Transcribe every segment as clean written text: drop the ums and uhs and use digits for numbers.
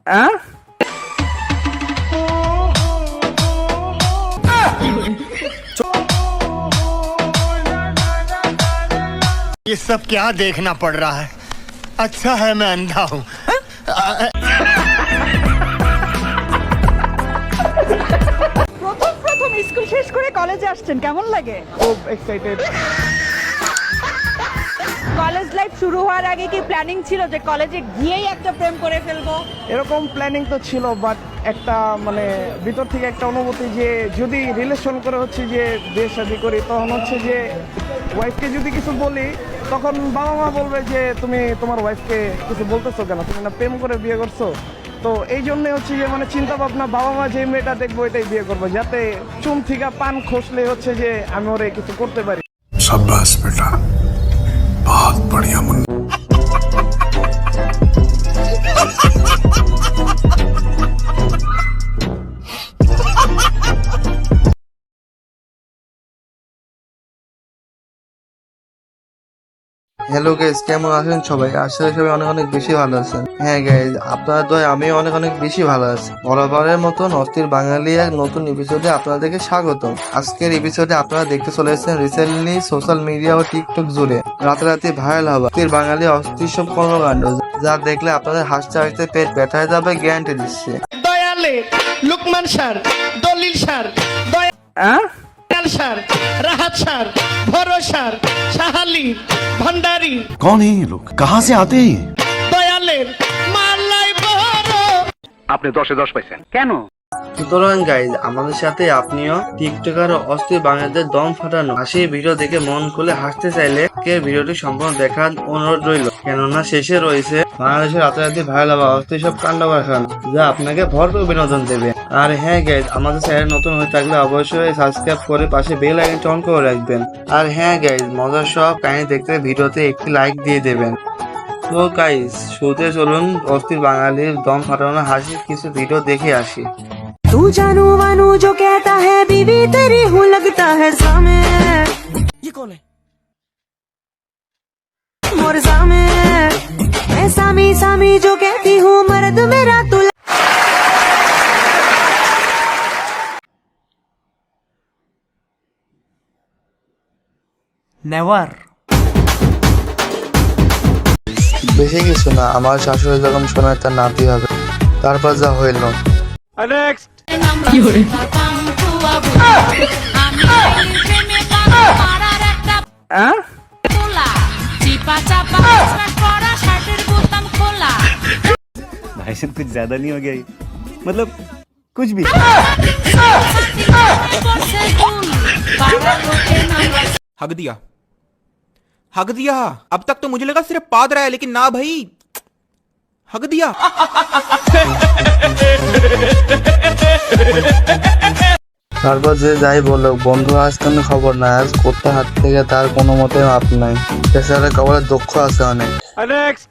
ये सब क्या देखना पड़ रहा है? अच्छा है मैं अंधा हूँ। প্রথম স্কুল শেষ করে কলেজে আসছেন, কেমন লাগে? খুব এক্সাইটেড। কলেজ লাইফ শুরু হওয়ার আগে কি প্ল্যানিং ছিল যে কলেজে গিয়েই একটা প্রেম করে ফেলবো? এরকম প্ল্যানিং তো ছিল, বাট একটা মানে ভিতর থেকে একটা অনুভূতি যে যদি রিলেশন করে হচ্ছে যে বিয়ে শাদী করি, তখন হচ্ছে যে ওয়াইফকে যদি কিছু বলি তখন বাবা মা বলবে যে তুমি তোমার ওয়াইফকে কিছু বলতেছো কেন, তুমি না প্রেম করে বিয়ে করছো। তো এই জন্যে হচ্ছে যে মানে চিন্তা ভাবনা, বাবা মা যে মেয়েটা দেখবো এটাই বিয়ে করবো, যাতে চুন থেকে পান খসলে হচ্ছে যে আমি ওরে কিছু করতে পারি। शाबाश बेटा, बहुत बढ़िया मुन्ना। হ্যালো গাইজ, কেমন আছেন সবাই? আসলে সবাই অনেক অনেক বেশি ভালো আছেন। হ্যাঁ গাইজ, আপনার দয় আমি অনেক অনেক বেশি ভালো আছি। বরাবরের মতন অস্থির বাঙালি এক নতুন এপিসোডে আপনাদেরকে স্বাগতম। আজকের এপিসোডে আপনারা দেখতে চলেছেন রিসেন্টলি সোশ্যাল মিডিয়া ও টিকটক জুড়ে রাতারাতি ভাইরাল হওয়া অস্থির বাঙালি অস্থির সব কর্মকাণ্ড, যা দেখলে আপনাদের হাসতে হাসতে পেট ব্যথা হয়ে যাবে, গ্যারান্টি দিচ্ছে। দয়ালে লুকমান স্যার, দলিল sir, Dayal sir, Rahat sir, ভরসার, শাহালি, ভান্ডারি। कौन है ये लोग, कहाँ से आते हैं? দয়ালের মালাই বড়। আপনি 10-এ 10 পাইছেন কেন? সুতরাং গাইজ, আমাদের সাথে আপনিও টিকটকার ও অস্থির বাঙালিদের দম ফাটানো হাসি ভিডিও দেখে মন খুলে হাসতে চাইলে ভিডিওটি সম্পূর্ণ দেখার অনুরোধ রইল, কেননা শেষে রয়েছে বাংলাদেশের রাতারাতি ভাইরাল হওয়া অস্থির সব কাণ্ড কারখানা, যা আপনাকে ভরপুর বিনোদন দেবে। আর হ্যাঁ গাইজ, আমাদের চ্যানেল নতুন হয়ে থাকলে অবশ্যই সাবস্ক্রাইব করে পাশে বেল আইকনটি অন করে রাখবেন। আর হ্যাঁ গাইজ, মজার সব কাহিনী দেখতে ভিডিওতে একটি লাইক দিয়ে দেবেন। তো গাইজ, শুরুতে চলুন অস্থির বাঙালির দম ফাটানো হাসির কিছু ভিডিও দেখে আসি। तू जानू वानू जो कहता है बीवी तेरी हूँ लगता है सामे। ये कौन है? मोर सामे मैं सामी सामी जो कहती हूँ मर्द मेरा तू। নেভার। বেশি কিছু না, আমার শাশুড়ি যখন শোনায় তার নাতি হবে, তারপর যা হইল। নেক্সট भाई साहब कुछ ज्यादा नहीं हो गया? मतलब कुछ भी। हक दिया, हक दिया। अब तक तो मुझे लगा सिर्फ पाद रहा है, लेकिन ना भाई, हक दिया। তারপর যে যাই বলো, বন্ধু আজ কোনো খবর নাই, আজ কোথা হাত থেকে তার কোনো মতে মাপ নাই, এছাড়া কবলে দক্ষ আছে অনেক। নেক্সট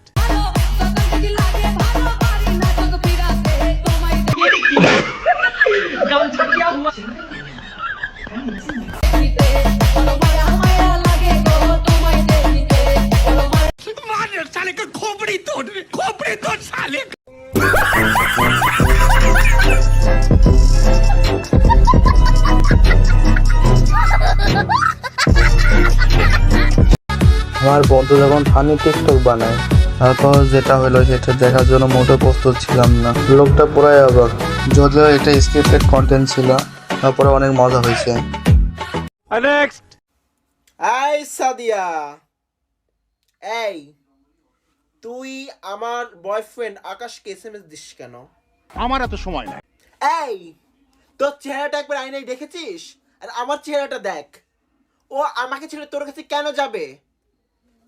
আমার বন্ধু যখন ফানি টিকটক বানায়, তারপর যেটা হলো সেটা দেখার জন্য মোটেও প্রস্তুত ছিলাম না। লোকটা পুরাই অবাক, যদিও এটা স্ক্রিপ্টেড কন্টেন্ট ছিল, তারপরে অনেক মজা হয়েছে। নেক্সট এই সাদিয়া, এই তুই আমার বয়ফ্রেন্ড আকাশকে এসএমএস দিস কেন? আমার এত সময় নাই। এই তোর চেহারাটা একবার আয়নায় দেখেছিস? আর আমার চেহারাটা দেখ। ও আমাকে ছেড়ে তোর কাছে কেন যাবে?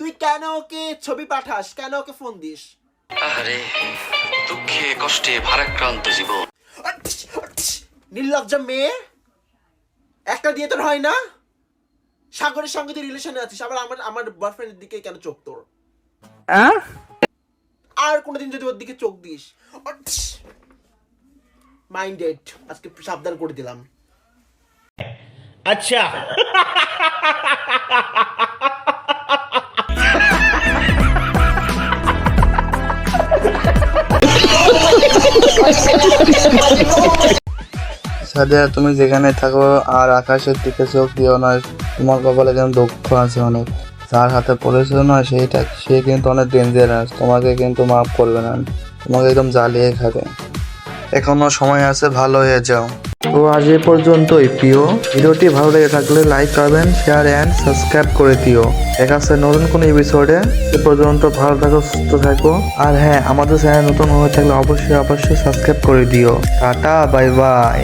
তুই কেন ওকে ছবি পাঠাস, কেন ওকে ফোন দিস? আরে দুঃখে কষ্টে ভারাক্রান্ত জীবন। নির্লজ্জা মেয়ে, একটা দিয়ে তোর হয় না? সাগরের সঙ্গে তুই রিলেশনে আছিস, আবার আমার বয়ফ্রেন্ডের দিকে কেন চোখ তোর? আর কোনোদিন যদি ওর দিকে চোখ দিস, মাইন্ডেড, আজকে সাবধান করে দিলাম। আচ্ছা সাদিয়া, তুমি যেখানে থাকো আর আকাশের দিকে চোখ দিও না, তোমার কপালে কিন্তু দুঃখ আছে অনেক। যার হাতে পড়েছো না সে কিন্তু অনেক ডেঞ্জারাস, তোমাকে কিন্তু মাফ করবে না, তোমাকে একদম জ্বালিয়ে খাবে। এখনো সময় আছে, ভালো হয়ে যাও। তো আজ এ পর্যন্তই প্রিয়। ভিডিওটি ভালো লেগে থাকলে লাইক করবেন, শেয়ার অ্যান্ড সাবস্ক্রাইব করে দিও। দেখা যাচ্ছে নতুন কোনো এপিসোডে। এ পর্যন্ত ভালো থাকো, সুস্থ থাকো। আর হ্যাঁ, আমাদের চ্যানেল নতুন হয়ে থাকলে অবশ্যই সাবস্ক্রাইব করে দিও। Tata, bye bye.